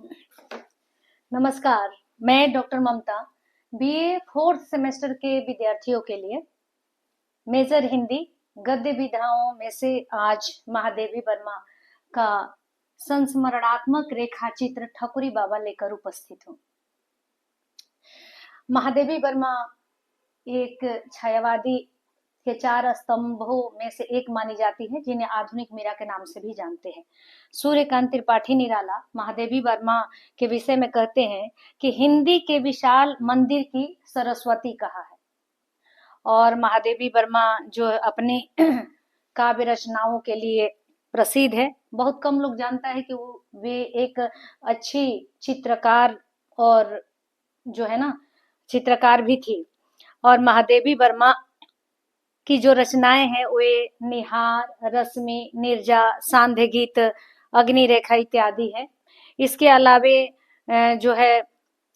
नमस्कार। मैं डॉक्टर ममता BA fourth semester के विद्यार्थियों के लिए मेजर हिंदी गद्य विधाओं में से आज महादेवी वर्मा का संस्मरणात्मक रेखा चित्र ठकुरी बाबा लेकर उपस्थित हूँ। महादेवी वर्मा एक छायावादी के 4 स्तंभों में से एक मानी जाती है, जिन्हें आधुनिक मीरा के नाम से भी जानते हैं। सूर्यकांत त्रिपाठी निराला महादेवी वर्मा के विषय में कहते हैं कि हिंदी के विशाल मंदिर की सरस्वती कहा है। और महादेवी वर्मा जो अपनी काव्य रचनाओं के लिए प्रसिद्ध है। बहुत कम लोग जानता है कि वे एक अच्छी चित्रकार और जो है ना चित्रकार भी थी। और महादेवी वर्मा की जो रचनाएं हैं वे निहार, रश्मि, निर्जा, सांध्य गीत, अग्नि रेखा इत्यादि है। इसके अलावे जो है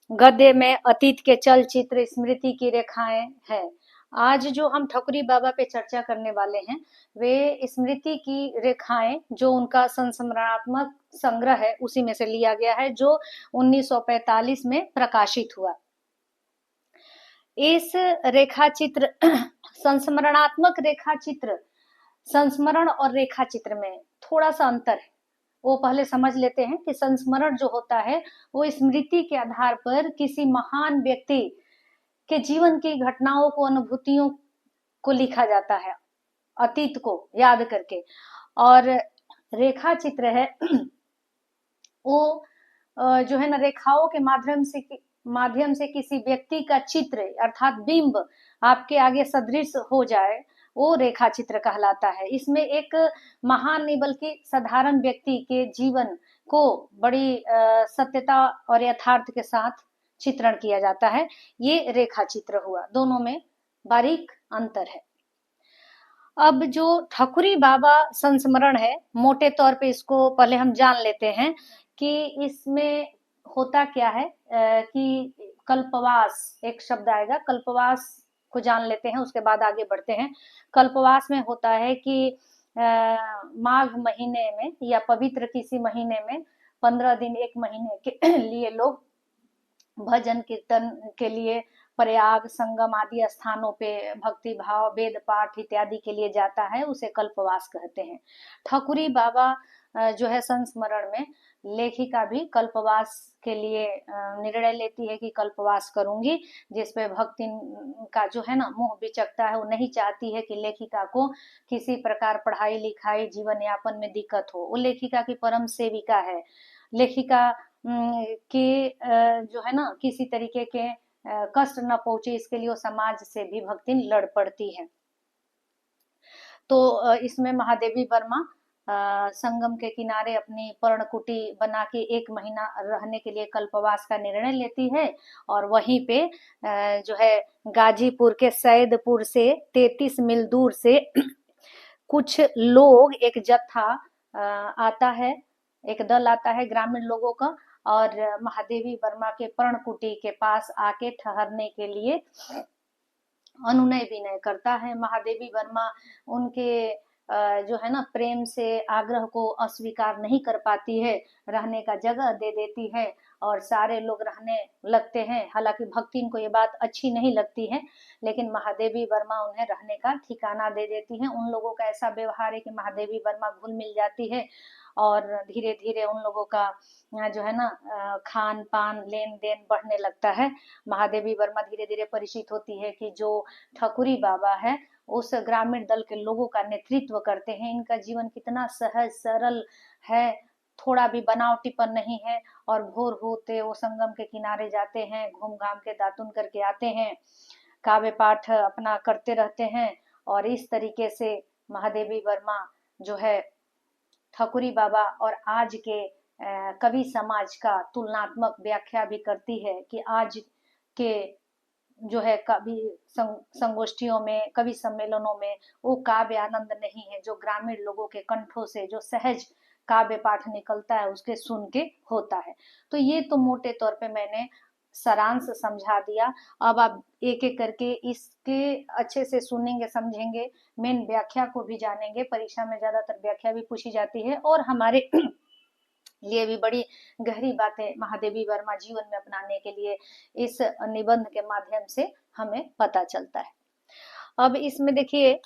गद्य में अतीत के चलचित्र, स्मृति की रेखाएं हैं। आज जो हम ठकुरी बाबा पे चर्चा करने वाले हैं वे स्मृति की रेखाएं, जो उनका संस्मरणात्मक संग्रह है उसी में से लिया गया है, जो 1945 में प्रकाशित हुआ। इस रेखा चित्र संस्मरणात्मक रेखा चित्र, संस्मरण और रेखा चित्र में थोड़ा सा अंतर है। वो पहले समझ लेते हैं कि संस्मरण जो होता है वो स्मृति के आधार पर किसी महान व्यक्ति के जीवन की घटनाओं को, अनुभूतियों को लिखा जाता है, अतीत को याद करके। और रेखा चित्र है वो जो है ना रेखाओं के माध्यम से किसी व्यक्ति का चित्र अर्थात बिंब आपके आगे सदृश हो जाए, वो रेखा चित्र कहलाता है। इसमें एक महान नहीं बल्कि साधारण व्यक्ति के जीवन को बड़ी सत्यता और यथार्थ के साथ चित्रण किया जाता है। ये रेखा चित्र हुआ, दोनों में बारीक अंतर है। अब जो ठकुरी बाबा संस्मरण है, मोटे तौर पे इसको पहले हम जान लेते हैं कि इसमें होता क्या है। कि कल्पवास एक शब्द आएगा, कल्पवास को जान लेते हैं, उसके बाद आगे बढ़ते हैं। कल्पवास में होता है कि माघ महीने में या पवित्र किसी महीने में 15 दिन, एक महीने के लिए लोग भजन कीर्तन के लिए प्रयाग, संगम आदि स्थानों पे भक्ति भाव, वेद पाठ इत्यादि के लिए जाता है, उसे कल्पवास कहते हैं। ठकुरी बाबा जो है संस्मरण में लेखिका भी कल्पवास के लिए निर्णय लेती है कि कल्पवास करूंगी, जिसपे भक्ति का जो है ना मुंह बिचकता है। वो नहीं चाहती है कि लेखिका को किसी प्रकार पढ़ाई लिखाई, जीवन यापन में दिक्कत हो। वो लेखिका की परम सेविका है। लेखिका के जो है ना किसी तरीके के कष्ट न पहुंचे, इसके लिए वो समाज से भी भक्ति लड़ पड़ती है। तो इसमें महादेवी वर्मा संगम के किनारे अपनी पर्णकुटी बना के 1 महीना रहने के लिए कल्पवास का निर्णय लेती है। और वहीं पे जो है गाजीपुर के सैदपुर से 33 मील दूर से कुछ लोग, एक जत्था आता है, एक दल आता है ग्रामीण लोगों का, और महादेवी वर्मा के पर्णकुटी के पास आके ठहरने के लिए अनुनय विनय करता है। महादेवी वर्मा उनके जो है ना प्रेम से आग्रह को अस्वीकार नहीं कर पाती है, रहने का जगह दे देती है और सारे लोग रहने लगते हैं। हालांकि भक्ति इनको ये बात अच्छी नहीं लगती है, लेकिन महादेवी वर्मा उन्हें रहने का ठिकाना दे देती है। उन लोगों का ऐसा व्यवहार है कि महादेवी वर्मा घुल मिल जाती है और धीरे धीरे उन लोगों का जो है ना खान पान, लेन देन बढ़ने लगता है। महादेवी वर्मा धीरे धीरे परिचित होती है कि जो ठकुरी बाबा है उस ग्रामीण दल के लोगों का नेतृत्व करते हैं। इनका जीवन कितना सहज सरल है, थोड़ा भी बनावटीपन नहीं है। और भोर होते वो संगम के किनारे जाते हैं, घूम घाम के दातुन करके आते हैं, काव्य पाठ अपना करते रहते हैं। और इस तरीके से महादेवी वर्मा जो है ठकुरी बाबा और आज के कवि समाज का तुलनात्मक व्याख्या भी करती है कि आज के जो है कवि संगोष्ठियों में, कवि सम्मेलनों में वो काव्य आनंद नहीं है जो ग्रामीण लोगों के कंठों से जो सहज काव्य पाठ निकलता है उसके सुन के होता है। तो ये तो मोटे तौर पे मैंने सारांश समझा दिया। अब आप एक एक करके इसके अच्छे से सुनेंगे, समझेंगे, मेन व्याख्या को भी जानेंगे। परीक्षा में ज्यादातर व्याख्या भी पूछी जाती है और हमारे लिए भी बड़ी गहरी बातें महादेवी वर्मा जीवन में अपनाने के लिए इस निबंध के माध्यम से हमें पता चलता है। अब इसमें देखिए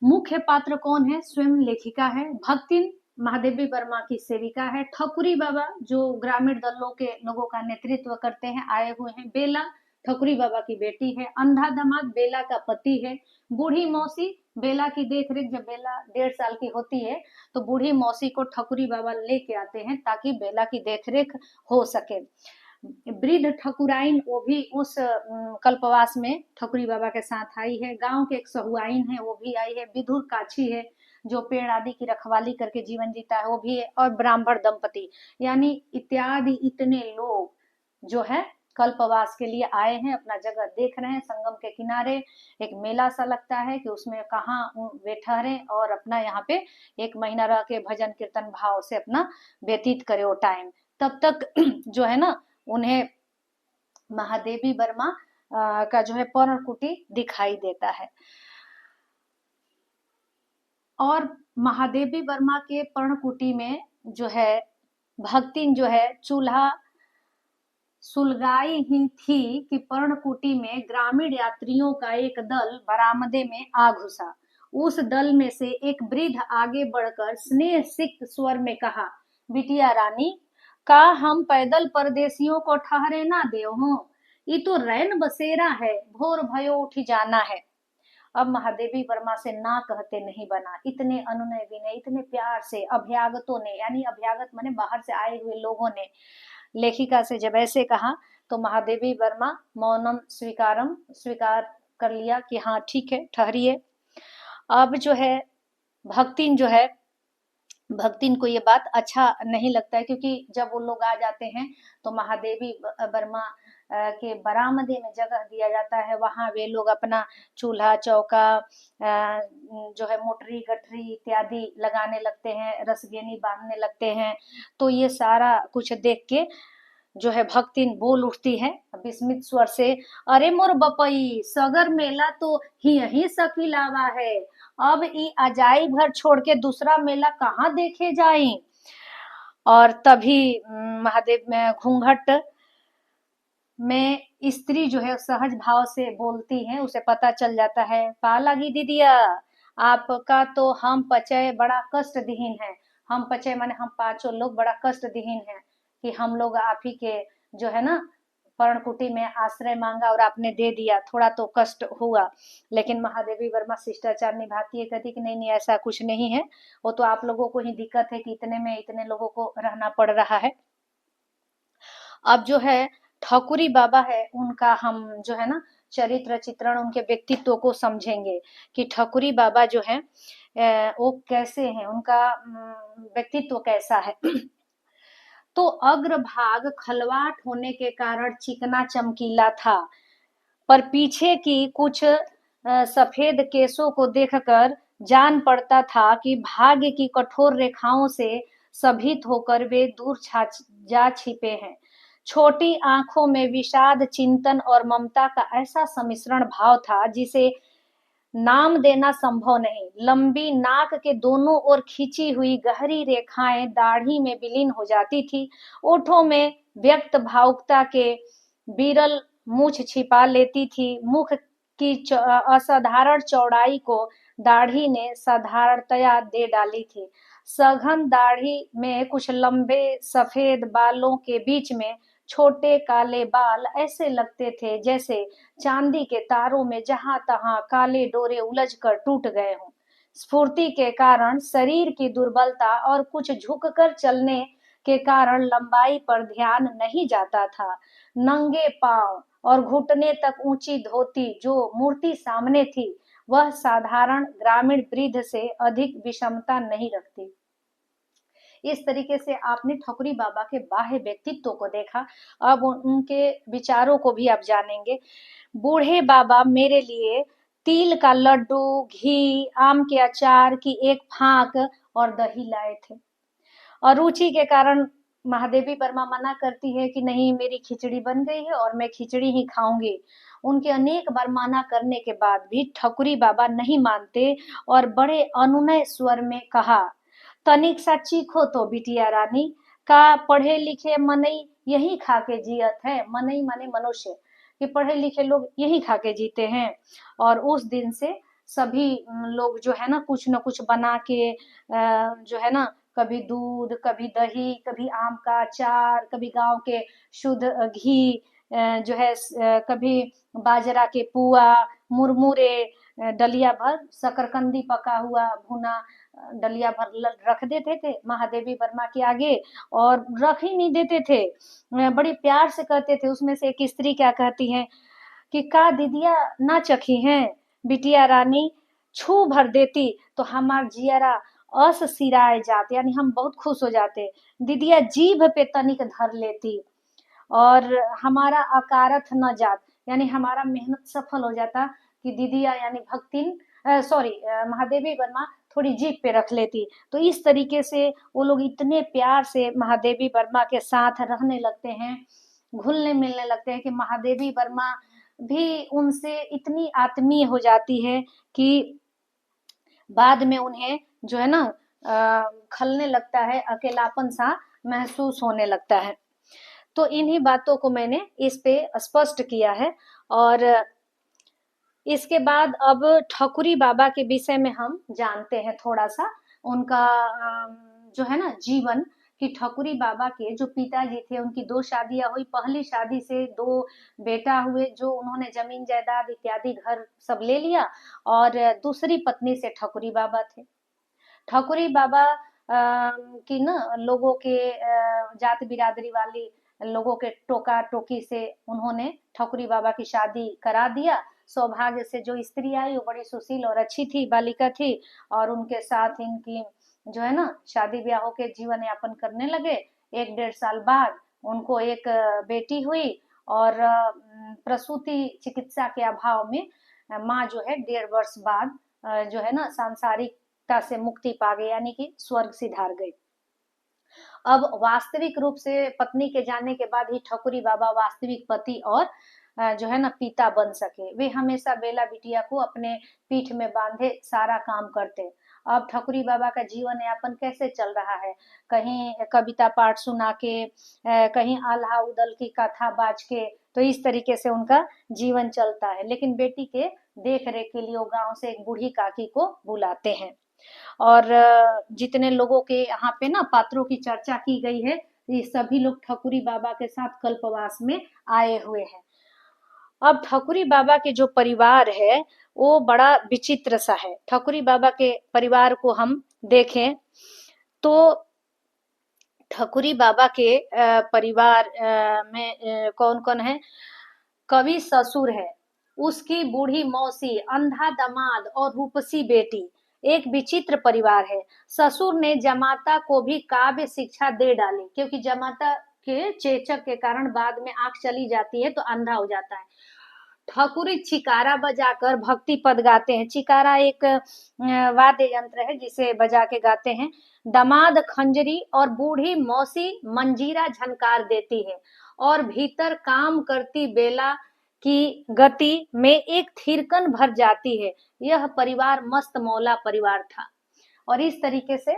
मुख्य पात्र कौन है, स्वयं लेखिका है, भक्तिन महादेवी वर्मा की सेविका है, ठकुरी बाबा जो ग्रामीण दलों के लोगों का नेतृत्व करते हैं आए हुए हैं, बेला ठकुरी बाबा की बेटी है, अंधा दामाद बेला का पति है, बूढ़ी मौसी बेला की देखरेख, जब बेला 1.5 साल की होती है तो बूढ़ी मौसी को ठकुरी बाबा लेके आते हैं ताकि बेला की देखरेख हो सके। वृद्ध ठकुराइन वो भी उस कल्पवास में ठकुरी बाबा के साथ आई है। गांव के एक सहुआइन है वो भी आई है। विधुर काछी है जो पेड़ आदि की रखवाली करके जीवन जीता है वो भी है। और ब्राह्मण दंपति यानी इत्यादि इतने लोग जो है कल्पवास के लिए आए हैं, अपना जगह देख रहे हैं। संगम के किनारे एक मेला सा लगता है कि उसमें कहाँ वे ठहरे और अपना यहाँ पे 1 महीना रह के भजन कीर्तन भाव से अपना व्यतीत करे वो टाइम। तब तक जो है ना उन्हें महादेवी वर्मा का जो है पर्णकुटी दिखाई देता है। और महादेवी वर्मा के पर्णकुटी में जो है भक्तिन जो है चूल्हा सुलगाई ही थी कि पर्णकुटी में ग्रामीण यात्रियों का एक दल बरामदे में आ घुसा। उस दल में से एक वृद्ध आगे बढ़कर स्नेह सिक्त स्वर में कहा, बिटिया रानी का हम पैदल परदेसियों को ठहरे ना देव हो, ये तो रैन बसेरा है, भोर भयो उठी जाना है। अब महादेवी वर्मा से ना कहते नहीं बना। इतने अनुनय विनय इतने प्यार से अभ्यागतों ने, यानी अभ्यागत माने बाहर से आए हुए लोगों ने लेखिका से जब ऐसे कहा तो महादेवी वर्मा मौनम स्वीकार कर लिया कि हाँ ठीक है ठहरिए। अब जो है भक्तिन को ये बात अच्छा नहीं लगता है क्योंकि जब वो लोग आ जाते हैं तो महादेवी वर्मा के बरामदे में जगह दिया जाता है। वहां वे लोग अपना चूल्हा चौका जो है मोटरी गठरी इत्यादि लगाने लगते हैं, रसगेनी बांधने लगते हैं। तो ये सारा कुछ देख के जो है भक्तिन बोल उठती है विस्मित स्वर से, अरे मोर बपई सगर मेला तो ही सकीलावा है, अब ई अजाई घर छोड़ के दूसरा मेला कहाँ देखे जाए। और तभी महादेव में घूंघट में स्त्री जो है सहज भाव से बोलती है, उसे पता चल जाता है, पा लगी दीदिया आपका तो हम पचय बड़ा कष्ट दीहीन है। हम पचय माने हम 5 लोग बड़ा कष्ट दीहीन है कि हम लोग आप ही के जो है ना पर्णकुटी में आश्रय मांगा और आपने दे दिया, थोड़ा तो कष्ट हुआ। लेकिन महादेवी वर्मा शिष्टाचार निभाती है, कहती कि नहीं नहीं ऐसा कुछ नहीं है, वो तो आप लोगों को ही दिक्कत है कि इतने में इतने लोगों को रहना पड़ रहा है। अब जो है ठकुरी बाबा है उनका हम जो है ना चरित्र चित्रण उनके व्यक्तित्व को समझेंगे कि ठकुरी बाबा जो है वो कैसे हैं, उनका व्यक्तित्व कैसा है। तो अग्रभाग खलवाट होने के कारण चिकना चमकीला था, पर पीछे की कुछ सफेद केसों को देखकर जान पड़ता था कि भाग्य की कठोर रेखाओं से सभीत होकर वे दूर जा छिपे हैं। छोटी आंखों में विषाद चिंतन और ममता का ऐसा सम्मिश्रण भाव था जिसे नाम देना संभव नहीं। लंबी नाक के दोनों ओर खींची हुई गहरी रेखाएं दाढ़ी में विलीन हो जाती थी। ओठों में व्यक्त भावुकता के विरल मूछ छिपा लेती थी। मुख की असाधारण चौड़ाई को दाढ़ी ने साधारणतया दे डाली थी। सघन दाढ़ी में कुछ लंबे सफेद बालों के बीच में छोटे काले बाल ऐसे लगते थे जैसे चांदी के तारों में जहां तहां काले डोरे उलझकर टूट गए हों। स्फूर्ति के कारण शरीर की दुर्बलता और कुछ झुककर चलने के कारण लंबाई पर ध्यान नहीं जाता था। नंगे पांव और घुटने तक ऊंची धोती जो मूर्ति सामने थी वह साधारण ग्रामीण वृद्ध से अधिक विषमता नहीं रखती। इस तरीके से आपने ठकुरी बाबा के बाह्य व्यक्तित्व को देखा। अब उनके विचारों को भी आप जानेंगे। बूढ़े बाबा मेरे लिए तिल का लड्डू, घी, आम के अचार की एक फाक और दही लाए थे। और रुचि के कारण महादेवी वर्मा मना करती है कि नहीं मेरी खिचड़ी बन गई है और मैं खिचड़ी ही खाऊंगी। उनके अनेक बार मना करने के बाद भी ठकुरी बाबा नहीं मानते और बड़े अनुनय स्वर में कहा, तनिक सा चीखो तो बिटिया रानी, का पढ़े लिखे मनई यही खा के जियत है। मनई माने मनुष्य, कि पढ़े लिखे लोग यही खा के जीते हैं। और उस दिन से सभी लोग जो है ना कुछ न कुछ बना के जो है ना, कभी दूध, कभी दही, कभी आम का अचार, कभी गांव के शुद्ध घी, जो है कभी बाजरा के पुआ, मुरमुरे, डलिया भर शकरकंदी पका हुआ भुना, डलिया भर रख देते थे महादेवी वर्मा के आगे, और रख ही नहीं देते थे। बड़ी प्यार से कहते थे। उसमें से एक स्त्री क्या कहती है कि का दीदिया ना चखी हैं, बिटिया रानी छू भर देती तो हमार जियरा अस सिराए जाते, यानी हम बहुत खुश हो जाते। दीदिया जीभ पे तनिक धर लेती और हमारा अकारथ न जात, यानी हमारा मेहनत सफल हो जाता, कि दीदिया यानी भक्तिन सॉरी महादेवी वर्मा थोड़ी जीभ पे रख लेती। तो इस तरीके से वो लोग इतने प्यार से महादेवी वर्मा के साथ रहने लगते हैं, घुलने मिलने लगते हैं, कि महादेवी वर्मा भी उनसे इतनी आत्मीय हो जाती है कि बाद में उन्हें जो है ना खलने लगता है, अकेलापन सा महसूस होने लगता है। तो इन्हीं बातों को मैंने इस पे स्पष्ट किया है। और इसके बाद अब ठकुरी बाबा के विषय में हम जानते हैं थोड़ा सा उनका जो है ना जीवन, कि ठकुरी बाबा के जो पिताजी थे उनकी 2 शादियां हुई। पहली शादी से 2 बेटा हुए, जो उन्होंने जमीन जायदाद इत्यादि घर सब ले लिया, और दूसरी पत्नी से ठकुरी बाबा थे। ठकुरी बाबा की ना लोगों के जात बिरादरी वाली लोगों के टोका टोकी से उन्होंने ठकुरी बाबा की शादी करा दिया। सौभाग्य से जो स्त्री आई वो बड़ी सुशील और अच्छी थी, बालिका थी, और उनके साथ इनकी जो है ना शादी ब्याह होके जीवन यापन करने लगे। 1-1.5 साल बाद उनको एक बेटी हुई, और प्रसूति चिकित्सा के अभाव में माँ जो है 1.5 वर्ष बाद जो है ना सांसारिकता से मुक्ति पा गई, यानी कि स्वर्ग सिधार गई। अब वास्तविक रूप से पत्नी के जाने के बाद ही ठकुरी बाबा वास्तविक पति और जो है ना पिता बन सके। वे हमेशा बेला बिटिया को अपने पीठ में बांधे सारा काम करते। अब ठकुरी बाबा का जीवन यापन कैसे चल रहा है, कहीं कविता पाठ सुना के, कहीं आल्हा उदल की कथा बाज के, तो इस तरीके से उनका जीवन चलता है। लेकिन बेटी के देख रेख के लिए वो गांव से एक बूढ़ी काकी को बुलाते हैं। और जितने लोगों के यहाँ पे ना पात्रों की चर्चा की गई है, ये सभी लोग ठकुरी बाबा के साथ कल्पवास में आए हुए हैं। अब ठकुरी बाबा के जो परिवार है वो बड़ा विचित्र सा है। ठकुरी बाबा के परिवार को हम देखें तो ठकुरी बाबा के परिवार में कौन कौन है। कवि ससुर है, उसकी बूढ़ी मौसी, अंधा दामाद और रूपसी बेटी। एक विचित्र परिवार है। ससुर ने जमाता को भी काव्य शिक्षा दे डाली, क्योंकि जमाता के चेचक के कारण बाद में आंख चली जाती है तो अंधा हो जाता है। ठकुरी चिकारा बजाकर भक्ति पद गाते हैं। चिकारा एक वाद्य यंत्र है जिसे बजा के गाते हैं। दामाद खंजरी और बूढ़ी मौसी मंजीरा झनकार देती है, और भीतर काम करती बेला की गति में एक थिरकन भर जाती है। यह परिवार मस्त मौला परिवार था। और इस तरीके से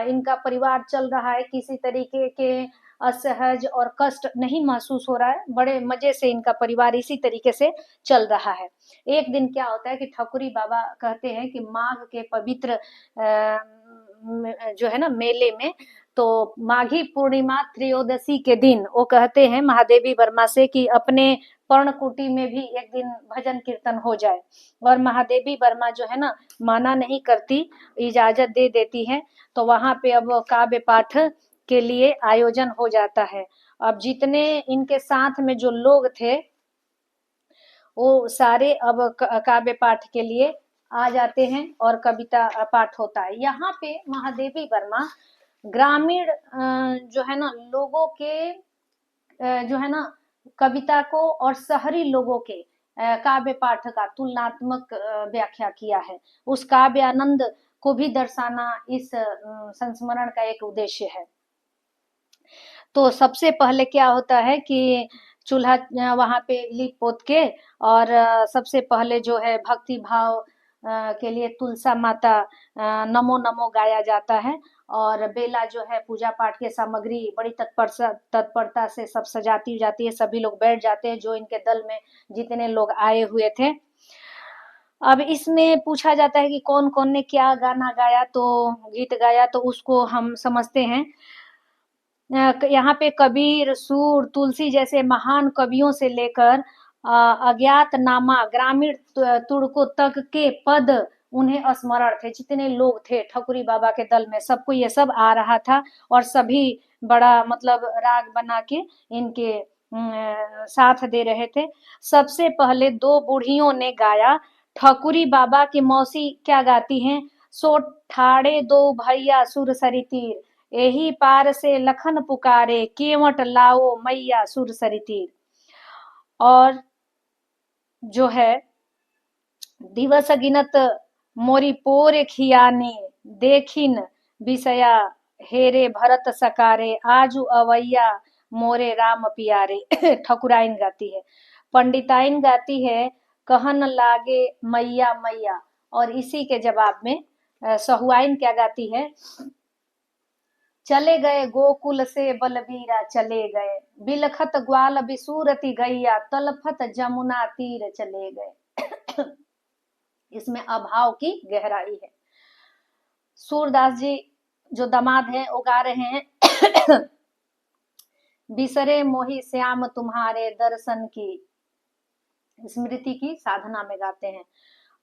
इनका परिवार चल रहा है। किसी तरीके के असहज और कष्ट नहीं महसूस हो रहा है। बड़े मजे से इनका परिवार इसी तरीके से चल रहा है। एक दिन क्या होता है कि ठकुरी बाबा कहते हैं कि माघ के पवित्र जो है ना मेले में, तो माघी पूर्णिमा त्रयोदशी के दिन वो कहते हैं महादेवी वर्मा से कि अपने पर्णकुटी में भी एक दिन भजन कीर्तन हो जाए। और महादेवी वर्मा जो है ना माना नहीं करती, इजाजत दे देती है। तो वहां पे अब काव्य पाठ के लिए आयोजन हो जाता है। अब जितने इनके साथ में जो लोग थे वो सारे अब काव्य पाठ के लिए आ जाते हैं और कविता पाठ होता है। यहाँ पे महादेवी वर्मा ग्रामीण जो है ना लोगों के जो है ना कविता को और शहरी लोगों के काव्य पाठ का तुलनात्मक व्याख्या किया है। उस काव्य आनंद को भी दर्शाना इस संस्मरण का एक उद्देश्य है। तो सबसे पहले क्या होता है कि चूल्हा वहां पे लीप पोत के, और सबसे पहले जो है भक्ति भाव के लिए तुलसा माता नमो नमो गाया जाता है। और बेला जो है पूजा पाठ के सामग्री बड़ी तत्परता से सब सजाती जाती है, सभी लोग बैठ जाते हैं जो इनके दल में जितने लोग आए हुए थे। अब इसमें पूछा जाता है कि कौन कौन ने क्या गाना गाया, तो गीत गाया, तो उसको हम समझते हैं। यहाँ पे कबीर, सूर, तुलसी जैसे महान कवियों से लेकर अज्ञातनामा, ग्रामीण तुड़कों तक के पद उन्हें स्मरण थे। जितने लोग थे ठकुरी बाबा के दल में, सबको ये सब आ रहा था और सभी बड़ा मतलब राग बना के इनके साथ दे रहे थे। सबसे पहले दो बूढ़ियों ने गाया। ठकुरी बाबा की मौसी क्या गाती हैं? सो ठाड़े दो भैया सुरसरी तीर, यही पार से लखन पुकारे, केवट लाओ मैया सुरसरी तीर। और जो है दिवस गिनत मोरी पोर खियाने, देखिन विषया हेरे भरत सकारे, आजू अवैया मोरे राम पियारे। ठकुराइन गाती है। पंडिताइन गाती है कहन लागे मैया मैया। और इसी के जवाब में सहुआइन क्या गाती है? चले गए गोकुल से बलबीरा चले गए, बिलखत ग्वाल बिसूरती गैया, तलफत जमुना तीर चले गए। इसमें अभाव की गहराई है। सूरदास जी जो दामाद हैं वो गा रहे हैं बिसरे मोही श्याम तुम्हारे दर्शन की, स्मृति की साधना में गाते हैं।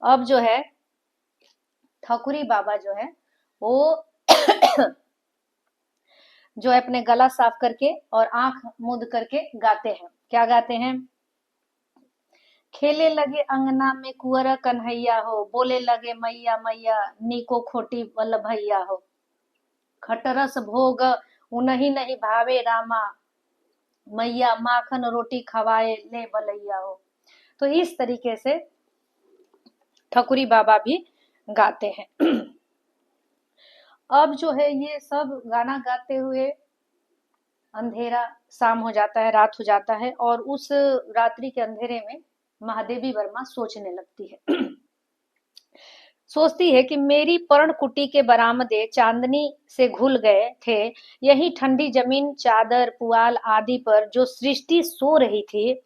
अब जो है ठकुरी बाबा जो है वो जो है अपने गला साफ करके और आंख मूंद करके गाते हैं। क्या गाते हैं? खेले लगे अंगना में कुंवर कन्हैया हो, बोले लगे मैया मैया नीको खोटी वल्लभैया हो, खटरस भोग उन्हीं नहीं भावे रामा, मैया माखन रोटी खवाए ले बलैया हो। तो इस तरीके से ठकुरी बाबा भी गाते हैं। अब जो है ये सब गाना गाते हुए अंधेरा शाम हो जाता है, रात हो जाता है, और उस रात्रि के अंधेरे में महादेवी वर्मा सोचने लगती है। सोचती है कि मेरी पर्णकुटी के बरामदे चांदनी से घुल गए थे, यही ठंडी जमीन चादर पुआल आदि पर जो सृष्टि सो रही थी,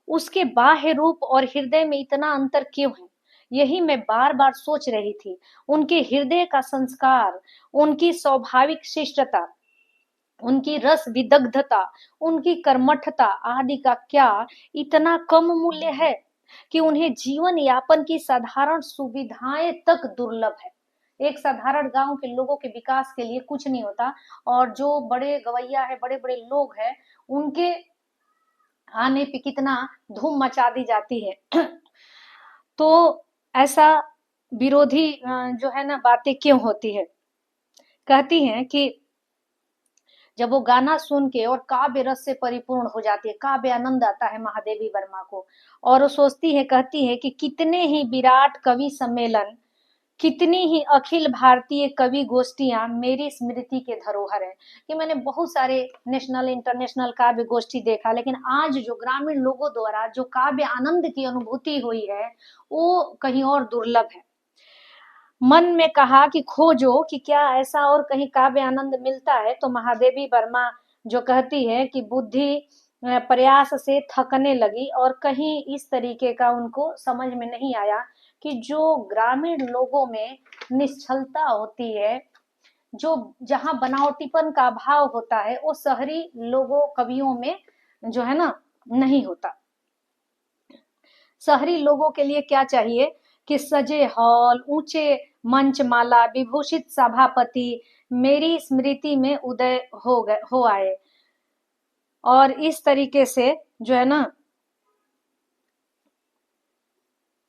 उसके बाह्य रूप और हृदय में इतना अंतर क्यों है? यही मैं बार बार सोच रही थी। उनके हृदय का संस्कार, उनकी स्वाभाविक शिष्टता, उनकी रस विदग्धता, उनकी कर्मठता आदि का क्या इतना कम मूल्य है कि उन्हें जीवन यापन की साधारण सुविधाएं तक दुर्लभ है। एक साधारण गांव के लोगों के विकास के लिए कुछ नहीं होता, और जो बड़े गवैया है, बड़े बड़े लोग हैं, उनके आने पे कितना धूम मचा दी जाती है। तो ऐसा विरोधी जो है ना बातें क्यों होती है? कहती हैं कि जब वो गाना सुन के और काव्य रस से परिपूर्ण हो जाती है, काव्य आनंद आता है महादेवी वर्मा को, और वो सोचती है, कहती है कि कितने ही विराट कवि सम्मेलन, कितनी ही अखिल भारतीय कवि गोष्ठियां मेरी स्मृति के धरोहर है। कि मैंने बहुत सारे नेशनल इंटरनेशनल काव्य गोष्ठी देखा, लेकिन आज जो ग्रामीण लोगों द्वारा जो काव्य आनंद की अनुभूति हुई है वो कहीं और दुर्लभ है। मन में कहा कि खोजो कि क्या ऐसा और कहीं काव्य आनंद मिलता है। तो महादेवी वर्मा जो कहती है कि बुद्धि प्रयास से थकने लगी, और कहीं इस तरीके का उनको समझ में नहीं आया कि जो ग्रामीण लोगों में निश्चलता होती है, जो जहाँ बनावटीपन का अभाव होता है, वो शहरी लोगों कवियों में जो है ना नहीं होता। शहरी लोगों के लिए क्या चाहिए कि सजे हॉल, ऊंचे मंचमाला, विभूषित सभापति मेरी स्मृति में उदय हो आए, और इस तरीके से जो है ना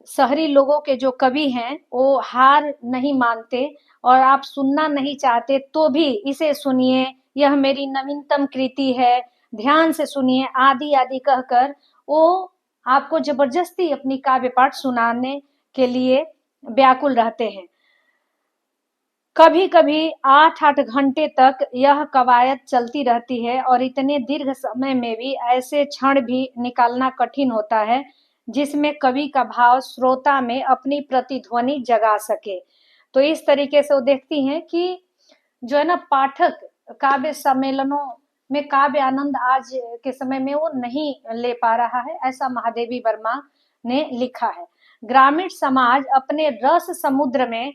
शहरी लोगों के जो कवि हैं वो हार नहीं मानते, और आप सुनना नहीं चाहते तो भी इसे सुनिए, यह मेरी नवीनतम कृति है, ध्यान से सुनिए आदि आदि कहकर वो आपको जबरदस्ती अपनी काव्य पाठ सुनाने के लिए व्याकुल रहते हैं। कभी कभी 8-8 घंटे तक यह कवायद चलती रहती है, और इतने दीर्घ समय में भी ऐसे क्षण भी निकालना कठिन होता है जिसमें कवि का भाव श्रोता में अपनी प्रतिध्वनि जगा सके। तो इस तरीके से वो देखती हैं कि जो है ना पाठक काव्य सम्मेलनों में काव्य आनंद आज के समय में वो नहीं ले पा रहा है, ऐसा महादेवी वर्मा ने लिखा है। ग्रामीण समाज अपने रस समुद्र में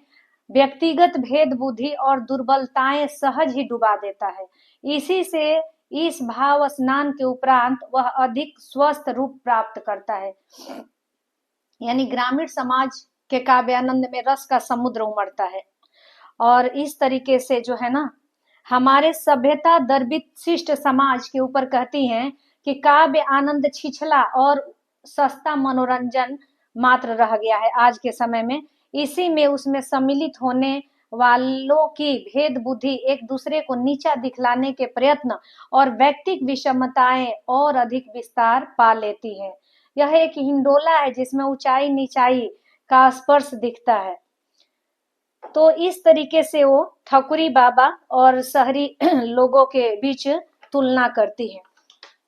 व्यक्तिगत भेद बुद्धि और दुर्बलताएं सहज ही डुबा देता है। इसी से इस भाव स्नान के उपरांत वह अधिक स्वस्थ रूप प्राप्त करता है। यानी ग्रामीण समाज के काव्यानंद में रस का समुद्र उमड़ता है और इस तरीके से जो है ना हमारे सभ्यता दर्बित शिष्ट समाज के ऊपर कहती हैं कि काव्य आनंद छिछला और सस्ता मनोरंजन मात्र रह गया है आज के समय में। इसी में उसमें सम्मिलित होने वालों की भेद बुद्धि एक दूसरे को नीचा दिखलाने के प्रयत्न और व्यक्तिक विषमताएं और अधिक विस्तार पा लेती हैं। यह एक हिंडोला है जिसमें ऊंचाई नीचाई का स्पर्श दिखता है। तो इस तरीके से वो ठकुरी बाबा और शहरी लोगों के बीच तुलना करती है।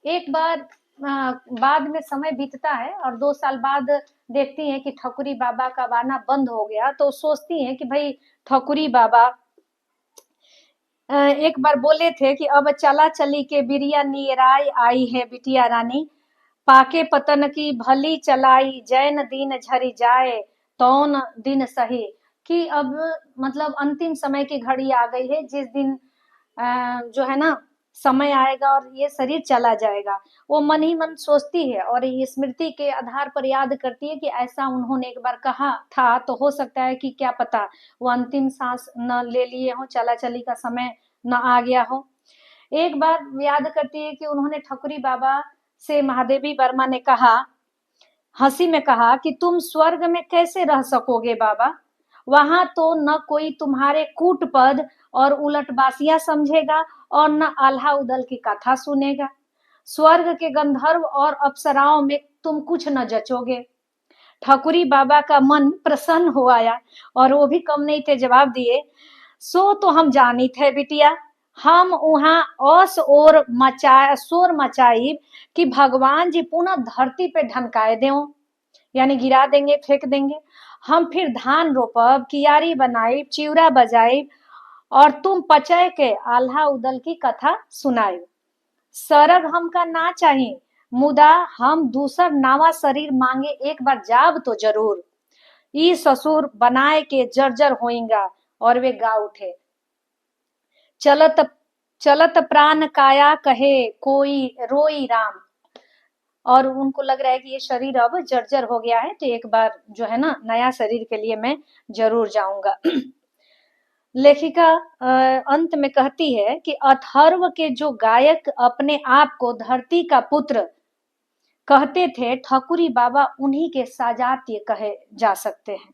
एक बार बाद में समय बीतता है और 2 साल बाद देखती हैं कि ठकुरी बाबा का गाना बंद हो गया, तो सोचती हैं कि भाई ठकुरी बाबा एक बार बोले थे कि अब चला चली के बिरिया नियराई आई है बिटिया रानी, पाके पतन की भली चलाई जैन दिन झरी जाए तौन दिन सही। कि अब मतलब अंतिम समय की घड़ी आ गई है, जिस दिन जो है ना समय आएगा और ये शरीर चला जाएगा। वो मन ही मन सोचती है और ये स्मृति के आधार पर याद करती है कि ऐसा उन्होंने एक बार कहा था, तो हो सकता है कि क्या पता वो अंतिम सांस न ले लिए हो, चला चली का समय न आ गया हो। एक बार याद करती है कि उन्होंने ठकुरी बाबा से महादेवी वर्मा ने कहा, हंसी में कहा कि तुम स्वर्ग में कैसे रह सकोगे बाबा, वहां तो न कोई तुम्हारे कूट पद और उलटबासियां समझेगा और न आल्हा उदल की कथा सुनेगा। स्वर्ग के गंधर्व और अप्सराओं में तुम कुछ न जचोगे। ठकुरी बाबा का मन प्रसन्न हो आया और वो भी कम नहीं थे, जवाब दिए, सो तो हम जानी थे बिटिया, हम वहां ओस और शोर मचाई कि भगवान जी पुनः धरती पे ढनकाए दें, यानी गिरा देंगे, फेंक देंगे। हम फिर धान रोपब, कियारी बनाई, चिवरा बजाई और तुम पचय के आल्हा उदल की कथा सुनाई। सरग हमका ना चाहिए, मुदा हम दूसर नावा शरीर मांगे एक बार जाब तो जरूर। ई ससुर बनाए के जर्जर होएगा। और वे गा उठे, चलत चलत प्राण काया कहे कोई रोई राम। और उनको लग रहा है कि ये शरीर अब जर्जर हो गया है, तो एक बार जो है ना नया शरीर के लिए मैं जरूर जाऊंगा। लेखिका अंत में कहती है कि अथर्व के जो गायक अपने आप को धरती का पुत्र कहते थे, ठकुरी बाबा उन्हीं के साजात्य कहे जा सकते हैं।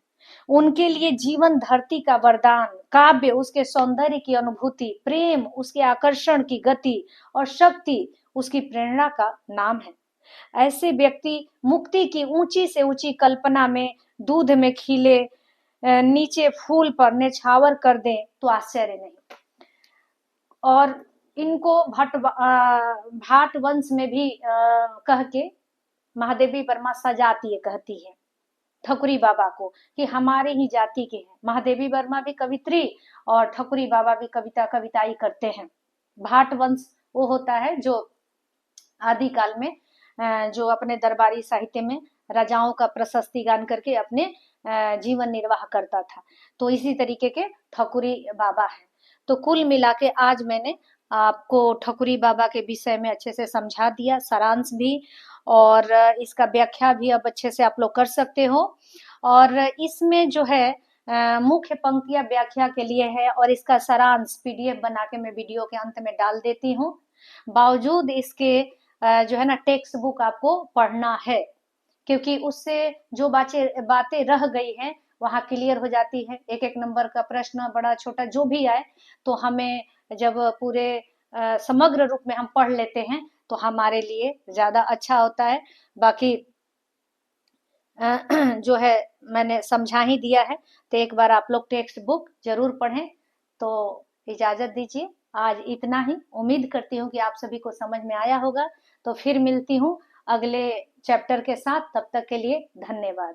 उनके लिए जीवन धरती का वरदान, काव्य उसके सौंदर्य की अनुभूति, प्रेम उसके आकर्षण की गति और शक्ति उसकी प्रेरणा का नाम है। ऐसे व्यक्ति मुक्ति की ऊंची से ऊंची कल्पना में दूध में खिले नीचे फूल पर नेछावर कर दें तो आश्चर्य नहीं। और इनको भाट वंश में भी कह के महादेवी वर्मा सजाती है, कहती है ठकुरी बाबा को कि हमारे ही जाति के हैं। महादेवी वर्मा भी कवित्री और ठकुरी बाबा भी कविताई करते हैं। भाट वंश वो होता है जो आदिकाल में जो अपने दरबारी साहित्य में राजाओं का प्रशस्ति गान करके अपने जीवन निर्वाह करता था, तो इसी तरीके के ठकुरी बाबा है। तो कुल मिला के आज मैंने आपको ठकुरी बाबा के विषय में अच्छे से समझा दिया, सारांश भी, और इसका व्याख्या भी अब अच्छे से आप लोग कर सकते हो। और इसमें जो है मुख्य पंक्तियां व्याख्या के लिए है और इसका सारांश पीडीएफ बना के मैं वीडियो के अंत में डाल देती हूँ। बावजूद इसके जो है ना टेक्स्ट बुक आपको पढ़ना है, क्योंकि उससे जो बातें रह गई हैं वहाँ क्लियर हो जाती है। एक एक नंबर का प्रश्न बड़ा छोटा जो भी आए तो हमें जब पूरे समग्र रूप में हम पढ़ लेते हैं तो हमारे लिए ज्यादा अच्छा होता है। बाकी जो है मैंने समझा ही दिया है, तो एक बार आप लोग टेक्स्ट बुक जरूर पढ़ें। तो इजाजत दीजिए, आज इतना ही। उम्मीद करती हूँ कि आप सभी को समझ में आया होगा। तो फिर मिलती हूँ अगले चैप्टर के साथ, तब तक के लिए धन्यवाद।